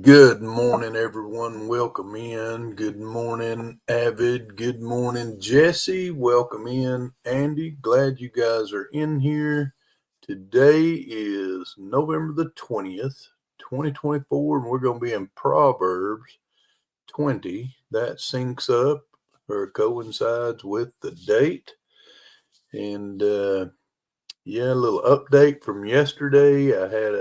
Good morning, everyone. Welcome in. Good morning, Avid. Good morning, Jesse. Welcome in, Andy. Glad you guys are in here. Today is November the 20th, 2024, and we're going to be in Proverbs 20. That syncs up or coincides with the date. And a little update from yesterday. I had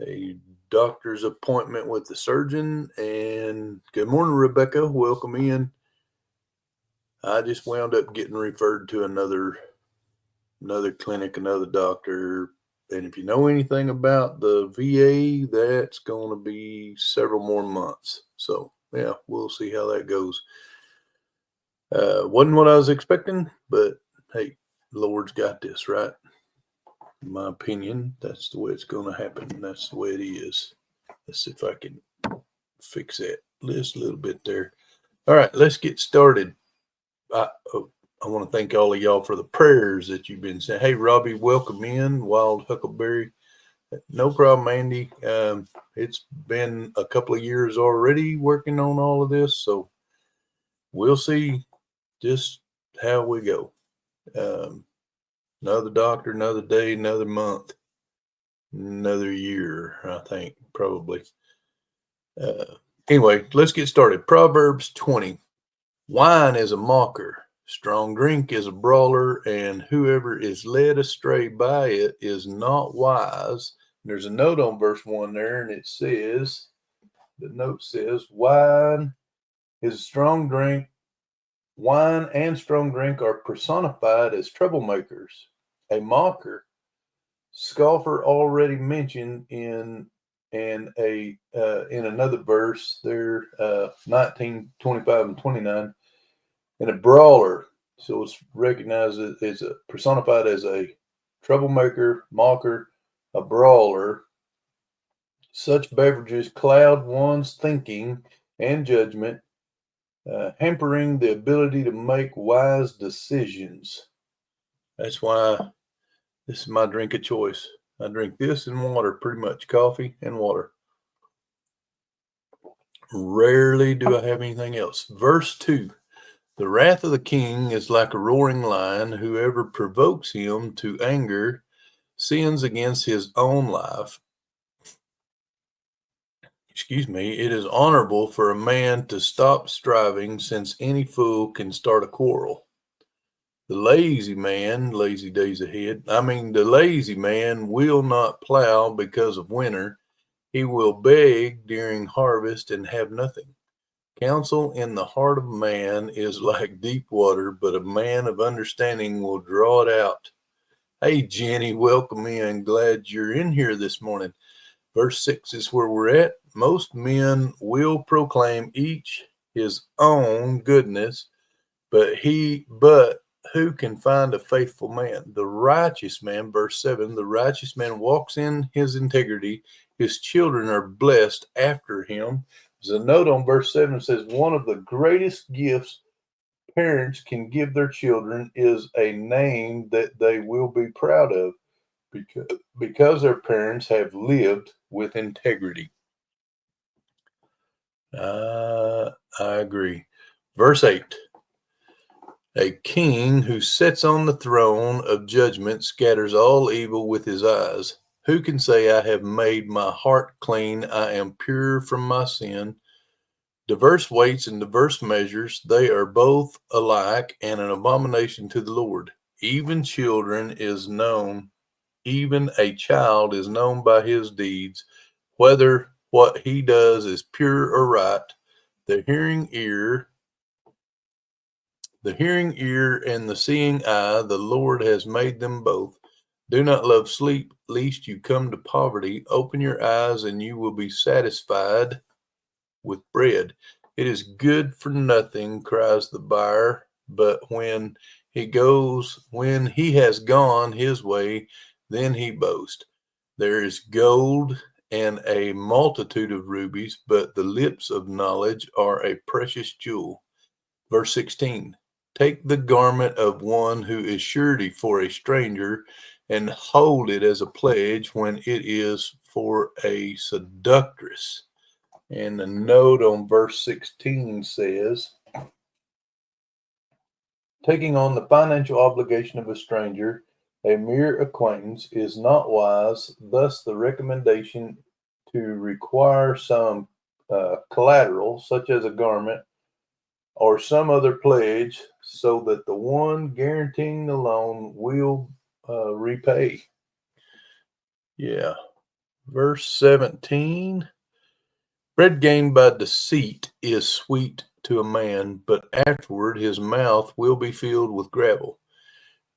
a doctor's appointment with the surgeon. And good morning, Rebecca. Welcome in. I just wound up getting referred to another clinic, another doctor. And if you know anything about the VA, that's going to be several more months. So yeah, we'll see how that goes. Wasn't what I was expecting, but hey, the Lord's got this, right? In my opinion, that's the way it's going to happen. That's the way it is. Let's see if I can fix that list a little bit there. All right, let's get started. I want to thank all of y'all for the prayers that you've been saying. Hey, Robbie, welcome in. Wild Huckleberry. No problem, Andy. It's been a couple of years already working on all of this, so we'll see just how we go. Another doctor, another day, another month, another year, I think, probably. Anyway, let's get started. Proverbs 20. Wine is a mocker, strong drink is a brawler, and whoever is led astray by it is not wise. And there's a note on verse 1 there, and it says, the note says, wine is a strong drink. Wine and strong drink are personified as troublemakers. A mocker, scoffer already mentioned in another verse there, 19, 25, and 29, and a brawler. So it's recognized as a personified as a troublemaker, mocker, a brawler. Such beverages cloud one's thinking and judgment, hampering the ability to make wise decisions. That's why this is my drink of choice. I drink this and water, pretty much coffee and water. Rarely do I have anything else. Verse 2. The wrath of the king is like a roaring lion. Whoever provokes him to anger sins against his own life. It is honorable for a man to stop striving, since any fool can start a quarrel. The lazy man will not plow because of winter. He will beg during harvest and have nothing. Counsel in the heart of man is like deep water, but a man of understanding will draw it out. Hey, Jenny, welcome in. Glad you're in here this morning. Verse 6 is where we're at. Most men will proclaim each his own goodness, but who can find a faithful man? The righteous man, verse 7, the righteous man walks in his integrity. His children are blessed after him. There's a note on verse 7 that says, one of the greatest gifts parents can give their children is a name that they will be proud of because their parents have lived with integrity. I agree. Verse 8. A king who sits on the throne of judgment scatters all evil with his eyes. Who can say, I have made my heart clean, I am pure from my sin? Diverse weights and diverse measures, they are both alike and an abomination to the Lord. Even a child is known by his deeds, whether what he does is pure or right. The hearing ear and the seeing eye, the Lord has made them both. Do not love sleep, lest you come to poverty. Open your eyes, and you will be satisfied with bread. It is good for nothing, cries the buyer, but when he has gone his way, then he boasts. There is gold and a multitude of rubies, but the lips of knowledge are a precious jewel. Verse 16. Take the garment of one who is surety for a stranger, and hold it as a pledge when it is for a seductress. And the note on verse 16 says, taking on the financial obligation of a stranger, a mere acquaintance, is not wise. Thus, the recommendation to require some collateral, such as a garment or some other pledge, so that the one guaranteeing the loan will repay. Yeah. Verse 17. Bread gained by deceit is sweet to a man, but afterward his mouth will be filled with gravel.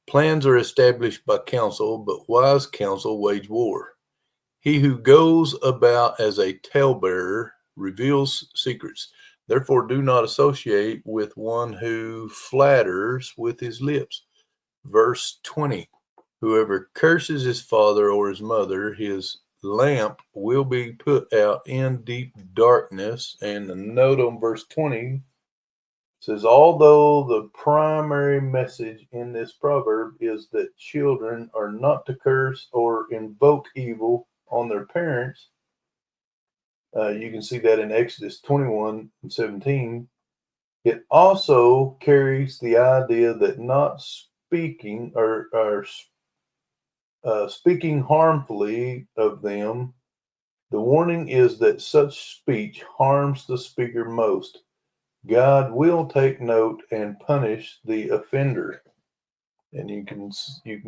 Plans are established by counsel, but wise counsel wage war. He who goes about as a talebearer reveals secrets. Therefore, do not associate with one who flatters with his lips. Verse 20. Whoever curses his father or his mother, his lamp will be put out in deep darkness. And the note on verse 20 says, although the primary message in this proverb is that children are not to curse or invoke evil on their parents, you can see that in Exodus 21 and 17. It also carries the idea that not speaking or speaking harmfully of them. The warning is that such speech harms the speaker most. God will take note and punish the offender. And you can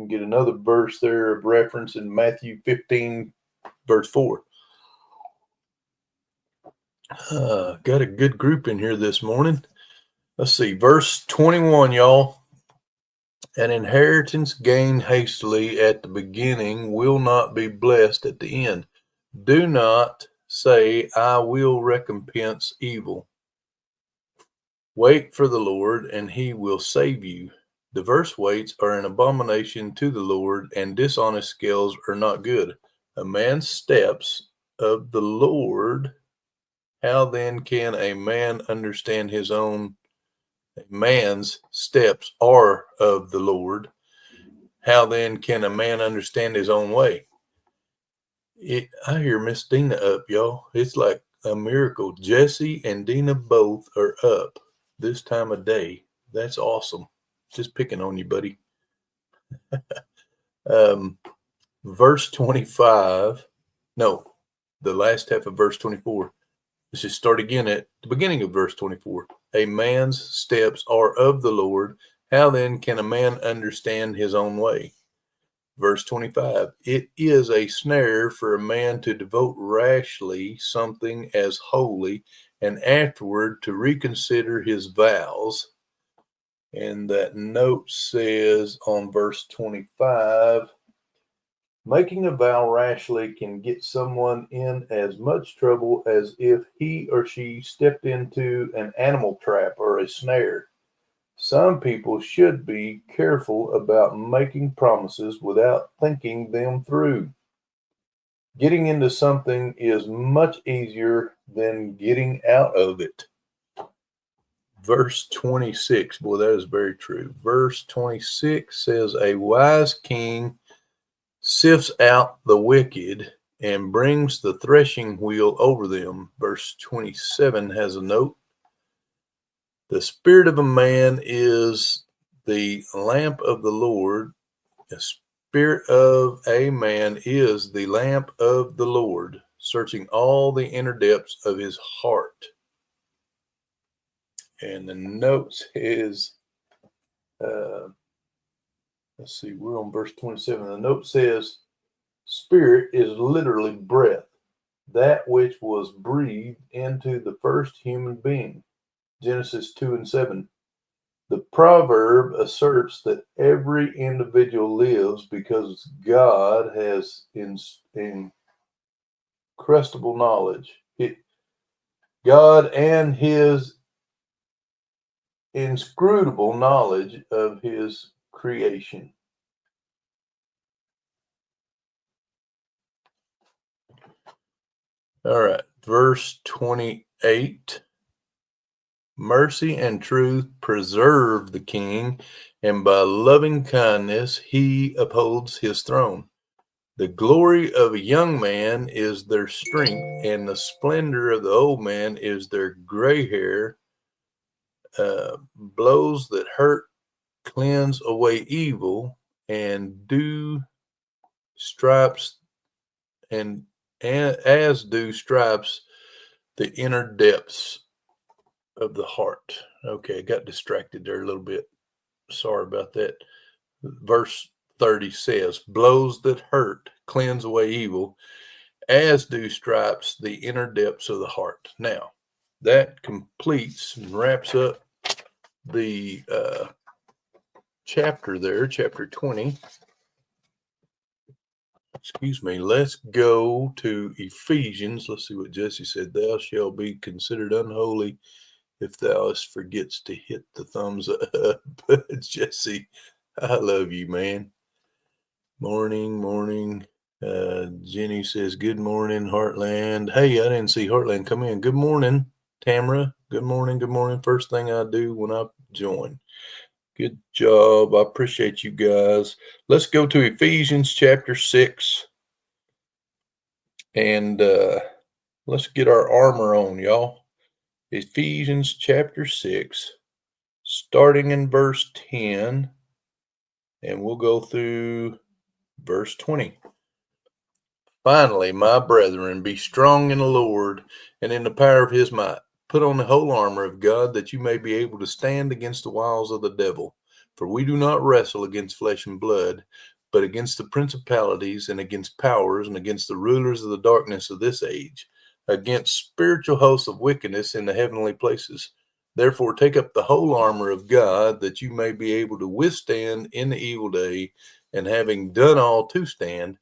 get another verse there of reference in Matthew 15, verse 4. Got a good group in here this morning. Let's see, verse 21, y'all. An inheritance gained hastily at the beginning will not be blessed at the end. Do not say, I will recompense evil. Wait for the Lord, and he will save you. Diverse weights are an abomination to the Lord, and dishonest scales are not good. A man's steps of the Lord, how then can a man understand his own? A man's steps are of the Lord. How then can a man understand his own way? I hear Miss Dina up, y'all. It's like a miracle. Jesse and Dina both are up this time of day. That's awesome. Just picking on you, buddy. Verse 25. No, the last half of verse 24. Let's just start again at the beginning of verse 24. A man's steps are of the Lord. How then can a man understand his own way? Verse 25. It is a snare for a man to devote rashly something as holy, and afterward to reconsider his vows. And that note says on verse 25, making a vow rashly can get someone in as much trouble as if he or she stepped into an animal trap or a snare. Some people should be careful about making promises without thinking them through. Getting into something is much easier than getting out of it. Verse 26, boy, that is very true. Verse 26 says, a wise king sifts out the wicked and brings the threshing wheel over them. Verse 27 has a note. The spirit of a man is the lamp of the Lord. The spirit of a man is the lamp of the Lord, searching all the inner depths of his heart. And the notes is, let's see, we're on verse 27. The note says, spirit is literally breath, that which was breathed into the first human being. Genesis 2 and 7. The proverb asserts that every individual lives because God has incredible knowledge. God and his inscrutable knowledge of his creation. All right, verse 28. Mercy and truth preserve the king, and by loving kindness he upholds his throne. The glory of a young man is their strength, and the splendor of the old man is their gray hair. Blows that hurt cleanse away evil, and do stripes and as do stripes the inner depths of the heart. Okay, got distracted there a little bit. Sorry about that. Verse 30 says, blows that hurt cleanse away evil, as do stripes the inner depths of the heart. Now, that completes and wraps up the chapter there, chapter 20. Excuse me. Let's go to Ephesians. Let's see what Jesse said. Thou shalt be considered unholy if thou forgets to hit the thumbs up. Jesse, I love you, man. Morning. Jenny says, good morning, Heartland. Hey, I didn't see Heartland come in. Good morning, Tamara. Good morning. First thing I do when I join. Good job. I appreciate you guys. Let's go to Ephesians chapter 6. And let's get our armor on, y'all. Ephesians chapter 6, starting in verse 10. And we'll go through verse 20. Finally, my brethren, be strong in the Lord and in the power of his might. Put on the whole armor of God, that you may be able to stand against the wiles of the devil. For we do not wrestle against flesh and blood, but against the principalities and against powers and against the rulers of the darkness of this age, against spiritual hosts of wickedness in the heavenly places. Therefore, take up the whole armor of God, that you may be able to withstand in the evil day, and having done all to stand,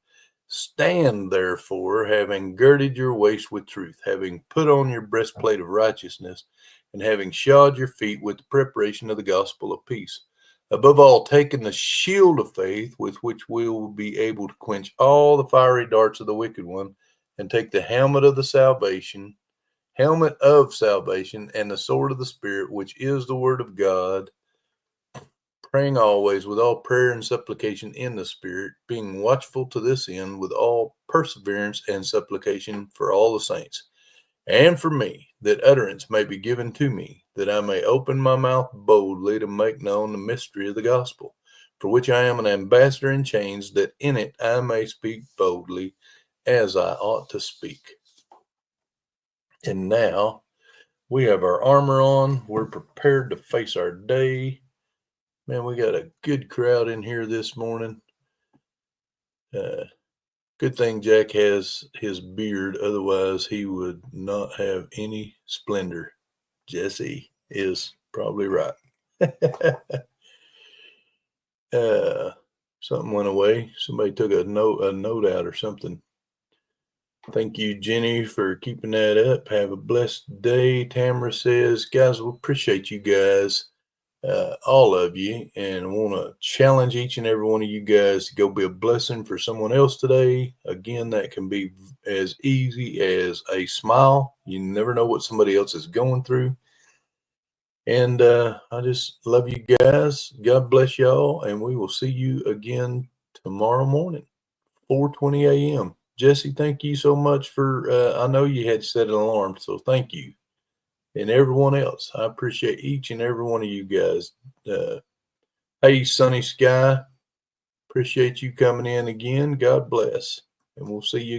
stand therefore, having girded your waist with truth, having put on your breastplate of righteousness, and having shod your feet with the preparation of the gospel of peace. Above all, taking the shield of faith, with which we will be able to quench all the fiery darts of the wicked one, and take the helmet of salvation, and the sword of the Spirit, which is the word of God, praying always with all prayer and supplication in the Spirit, being watchful to this end with all perseverance and supplication for all the saints, and for me, that utterance may be given to me, that I may open my mouth boldly to make known the mystery of the gospel, for which I am an ambassador in chains, that in it I may speak boldly as I ought to speak. And now we have our armor on. We're prepared to face our day. Man, we got a good crowd in here this morning. Good thing Jack has his beard, otherwise he would not have any splendor. Jesse is probably right. Something went away. Somebody took a note out or something. Thank you, Jenny, for keeping that up. Have a blessed day. Tamara says, guys, we appreciate you guys. All of you, and want to challenge each and every one of you guys to go be a blessing for someone else today. Again, that can be as easy as a smile. You never know what somebody else is going through. And I just love you guys. God bless y'all, and we will see you again tomorrow morning, 4:20 a.m. Jesse, thank you so much for, I know you had set an alarm, so thank you. And everyone else, I appreciate each and every one of you guys. Hey, Sunny Sky, appreciate you coming in again. God bless, and we'll see you